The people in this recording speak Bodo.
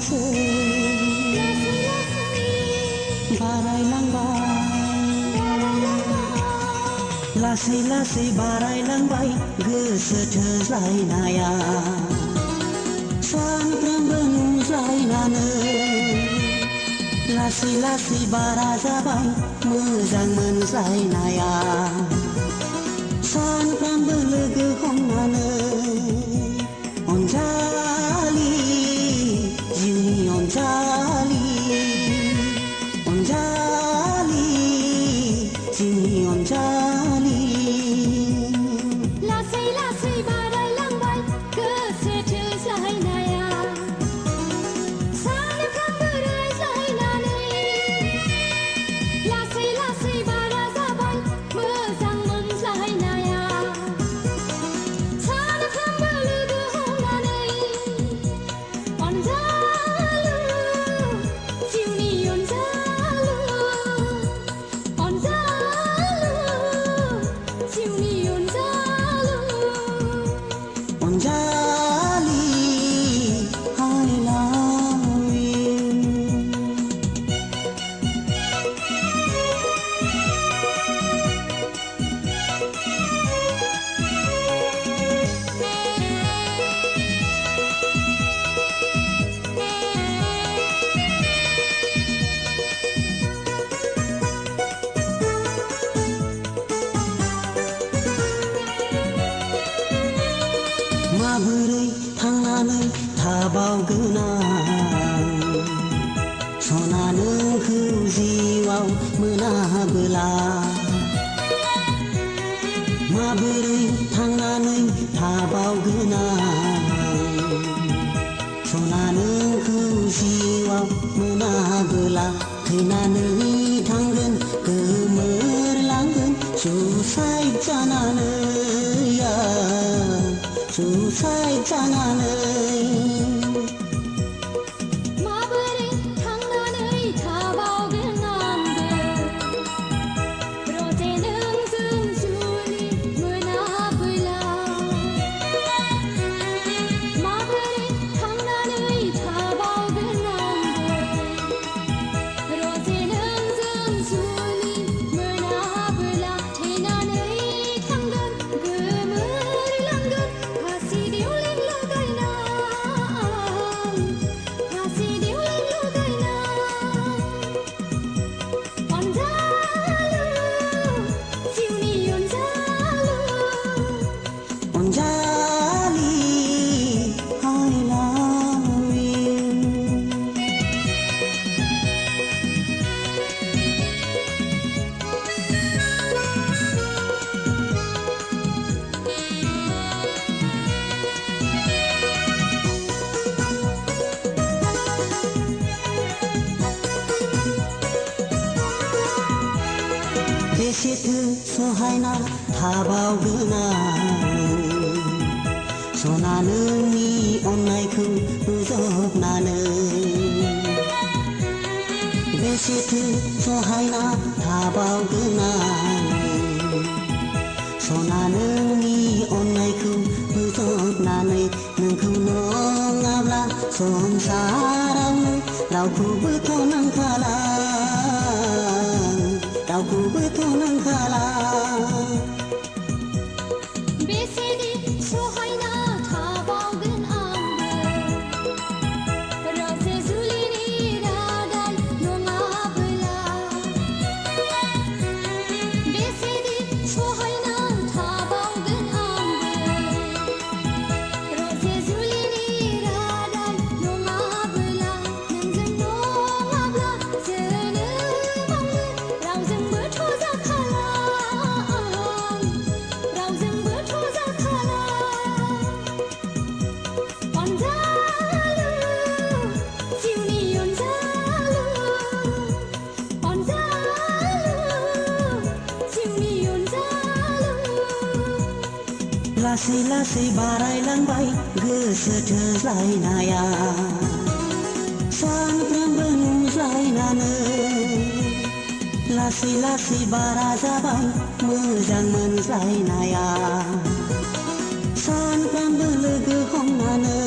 लासै बारायलांबाय लासै लासै बारायलांबाय गोसो थोज्लायनाया सानफ्रोमबो नुज्लायनानै लासै लासै बारा जाबाय मोजां मोनज्लायनाया सानफ्रोमबो लोगो हमनानै अनजालि जिउनि अनजालि अनजालि जिउनि अनजालि लासै लासै बारायलांबाय गोसो थोज्लायनाया सानफ्रोमबो रायज्लायनानै लासै लासै बारा जाबाय मोजां मोनज्लायनाया सानफ्रोमबो लोगो हमनानै अनजालु जिउनि अनजालु अनजालु जिउनि अनजालु अनजालि I love you माबोरै थांनानै थाबावगोन आं सना नोंखौ जिउआव मोनाबोला माबोरै थांनानै थाबावगोन आं सना नोंखौ जिउआव मोनाबोला थैनानै थांगोन गोमोरलांगोन सुसाइड जानानै सुसाइड जानानै माबोरै थांनानै थाबावगोन आंबो रजे नोंजों जुलि मोनाबोला माबोरै थांनानै थाबावगोन आंबो रजे नोंजों जुलि मोनाबोला थैनानै थांगोन गोमोरलांगोन फासि देवलिं लगायना फासि देवलिं लगायना अनजालु जिउनि अनजालु अनजालि I love you बेसेथो सहायना थाबावगोन आं सना नोंनि अननायखौ बोजबनानै बेसेथो सहायना थाबावगोन आं सना नोंनि अननायखौ बोजबनानै नोंखौ नङाब्ला संसारावनो रावखौबोथ' नांखाला रावखौबोथ' नांखाला बेसेदि सहायना थाबावगोन आंबो रजे जुलिनि रादाय नङाबोला बेसेदि सहायना थाबावगोन आंबो रजे जुलिनि रादाय नङाबोला नोंजों नङाब्ला जोनोमावनो रावजोंबोथ' जाखाला रावजोंबोथ' जाखाला अनजालु जिउनि अनजालु अनजालु जिउनि अनजालु लासै लासै बारायलांबाय गोसो थोज्लायनाया सानफ्रोमबो नुज्लायनानै लासै लासै बारा जाबाय मोजां मोनज्लायनाया सानफ्रोमबो लोगो हमनानै